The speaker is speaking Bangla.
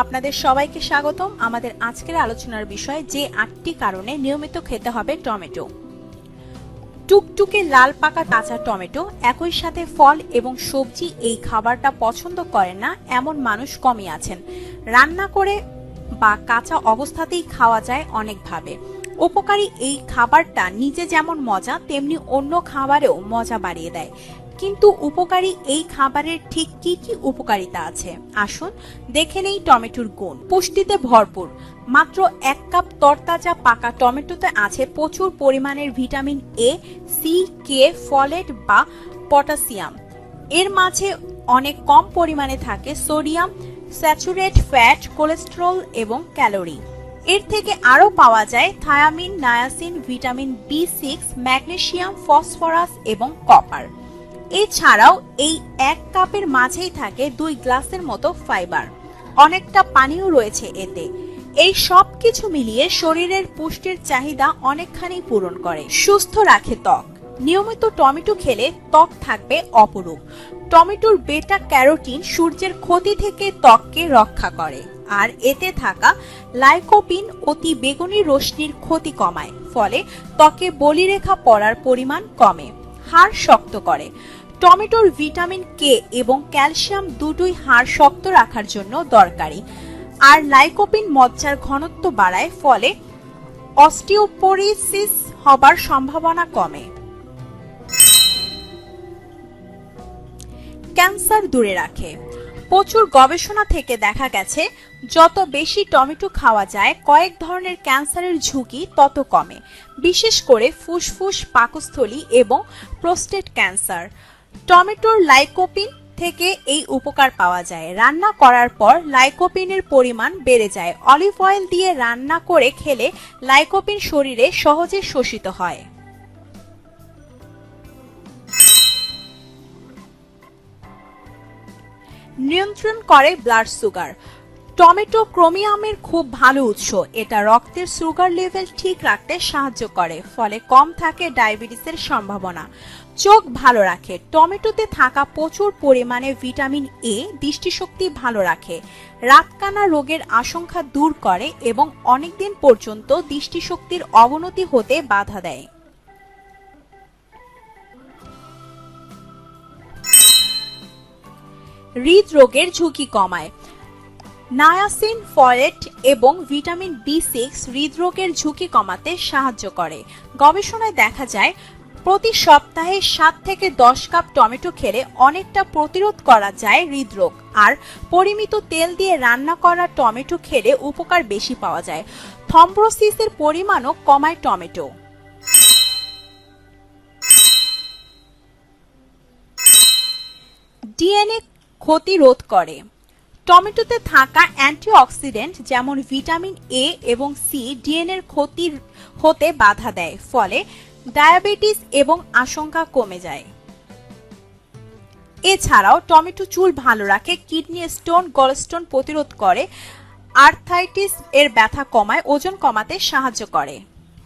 আপনাদের সবাইকে স্বাগতম আমাদের আজকের আলোচনার বিষয় যে 8টি কারণে নিয়মিত খেতে হবে টমেটো। টুকটুকে লাল পাকা কাঁচা টমেটো, একই সাথে ফল এবং সবজি এই খাবারটা পছন্দ করেন না এমন মানুষ কমই আছেন। রান্না করে বা কাঁচা অবস্থাতেই খাওয়া যায় অনেকভাবে। উপকারী এই খাবারটা নিজে যেমন মজা তেমনি অন্য খাবারেও মজা বাড়িয়ে দেয়। কিন্তু উপকারী এই খাবারের ঠিক কি কি উপকারিতা আছে আসুন দেখে নেই টমেটোর গুণ। পুষ্টিতে ভরপুর। মাত্র 1 কাপ তরতাজা পাকা টমেটোতে আছে প্রচুর পরিমাণের vitamin A, C, K, folate বা পটাশিয়াম। এর মাঝে অনেক কম পরিমাণে থাকে সোডিয়াম, স্যাচুরেট ফ্যাট, কোলেস্টেরল এবং ক্যালোরি। এর থেকে আরও পাওয়া যায় থায়ামিন, নায়াসিন, ভিটামিন বি6, ম্যাগনেসিয়াম, ফসফরাস এবং কপার। এছাড়াও এই 1 কাপের মাঝেই থাকে 2 গ্লাসের মতো ফাইবার। অনেকটা পানিও রয়েছে এতে। এই সব কিছু মিলিয়ে শরীরের পুষ্টির চাহিদা অনেকখানি পূরণ করে। সুস্থ রাখে ত্বক। নিয়মিত টমেটো খেলে ত্বক থাকবে অপরূপ। টমেটোর বেটা ক্যারোটিন সূর্যের ক্ষতি থেকে ত্বককে রক্ষা করে, আর এতে থাকা লাইকোপিন অতি বেগুনি রশ্মির ক্ষতি কমায়, ফলে ত্বকে বলিরেখা পড়ার পরিমাণ কমে। হাড় শক্ত করে। টমেটোর ভিটামিন কে এবং ক্যালসিয়াম দুটোই হাড় শক্ত রাখার জন্য দরকারি, আর লাইকোপিন মজ্জার ঘনত্ব বাড়ায়, ফলে অস্টিওপোরোসিস হবার সম্ভাবনা কমে। ক্যান্সার দূরে রাখে। প্রচুর গবেষণা থেকে দেখা গেছে যত বেশি টমেটো খাওয়া যায় কয়েক ধরনের ক্যান্সারের ঝুঁকি তত কমে, বিশেষ করে ফুসফুস, পাকস্থলী এবং প্রোস্টেট ক্যান্সার। টমেটোর লাইকোপিন থেকে এই উপকার পাওয়া যায়। রান্না করার পর লাইকোপিনের পরিমাণ বেড়ে যায়। অলিভ অয়েল দিয়ে রান্না করে খেলে লাইকোপিন শরীরে সহজে শোষিত হয়। নিয়ন্ত্রণ করে ব্লাড সুগার। টমেটো ক্রোমিয়ামের খুব ভালো উৎস। এটা রক্তের সুগার লেভেল ঠিক রাখতে সাহায্য করে, ফলে কম থাকে ডায়াবেটিসের সম্ভাবনা। চোখ ভালো রাখে। টমেটোতে থাকা প্রচুর পরিমাণে ভিটামিন এ দৃষ্টিশক্তি ভালো রাখে, রাতকানা রোগের আশঙ্কা দূর করে এবং অনেকদিন পর্যন্ত দৃষ্টিশক্তির অবনতি হতে বাধা দেয়। হৃদরোগের ঝুঁকি কমায়। নায়াসিন, ফলেট এবং ভিটামিন বি6 হৃদরোগের ঝুঁকি কমাতে সাহায্য করে। গবেষণায় দেখা যায় প্রতি সপ্তাহে 7 থেকে 10 কাপ টমেটো খেলে অনেকটা প্রতিরোধ করা যায় হৃদরোগ। আর পরিমিত তেল দিয়ে রান্না করা টমেটো খেলে উপকার বেশি পাওয়া যায়। থ্রম্বোসিসের পরিমাণও কমায় টমেটো। ডিএনএ ক্ষতি রোধ করে। টমেটোতে থাকা অ্যান্টিঅক্সিডেন্ট যেমন ভিটামিন এ এবং সি ডিএনএর ক্ষতি হতে বাধা দেয়, ফলে ডায়াবেটিস এবং আশঙ্কা কমে যায়। এছাড়াও টমেটো চুল ভালো রাখে, কিডনি স্টোন, গলস্টোন প্রতিরোধ করে, আর্থ্রাইটিস এর ব্যথা কমায়, ওজন কমাতে সাহায্য করে।